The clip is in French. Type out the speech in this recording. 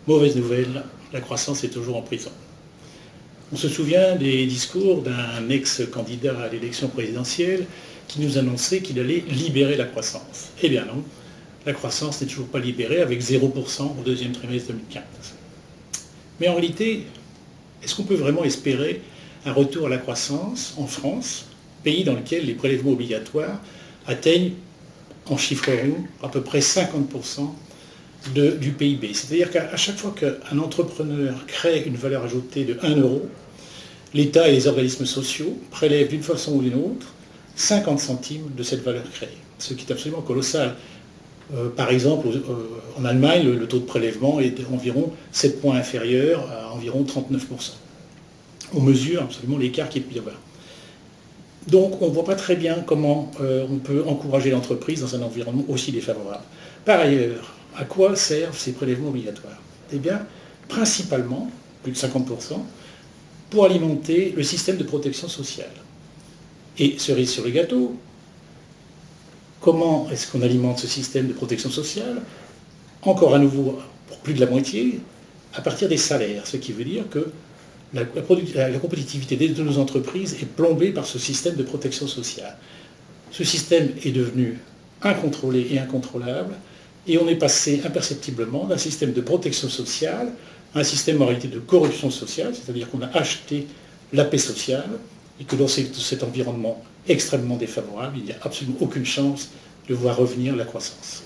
Mauvaise nouvelle, la croissance est toujours en prison. On se souvient des discours d'un ex-candidat à l'élection présidentielle qui nous annonçait qu'il allait libérer la croissance. Eh bien non, la croissance n'est toujours pas libérée avec 0% au deuxième trimestre 2015. Mais en réalité, est-ce qu'on peut vraiment espérer un retour à la croissance en France, pays dans lequel les prélèvements obligatoires atteignent, en chiffre rond, à peu près 50% du PIB. C'est-à-dire qu'à chaque fois qu'un entrepreneur crée une valeur ajoutée de 1 euro, l'État et les organismes sociaux prélèvent d'une façon ou d'une autre 50 centimes de cette valeur créée, ce qui est absolument colossal. Par exemple, en Allemagne, le taux de prélèvement est d'environ 7 points inférieur à environ 39%. On mesure absolument l'écart qu'il peut y avoir. Donc on ne voit pas très bien comment on peut encourager l'entreprise dans un environnement aussi défavorable. Par ailleurs, à quoi servent ces prélèvements obligatoires? Eh bien, principalement, plus de 50%, pour alimenter le système de protection sociale. Et cerise sur le gâteau, comment est-ce qu'on alimente ce système de protection sociale? Encore à nouveau, pour plus de la moitié, à partir des salaires, ce qui veut dire que la compétitivité de nos entreprises est plombée par ce système de protection sociale. Ce système est devenu incontrôlé et incontrôlable, et on est passé imperceptiblement d'un système de protection sociale à un système en réalité de corruption sociale, c'est-à-dire qu'on a acheté la paix sociale, et que dans cet environnement extrêmement défavorable, il n'y a absolument aucune chance de voir revenir la croissance.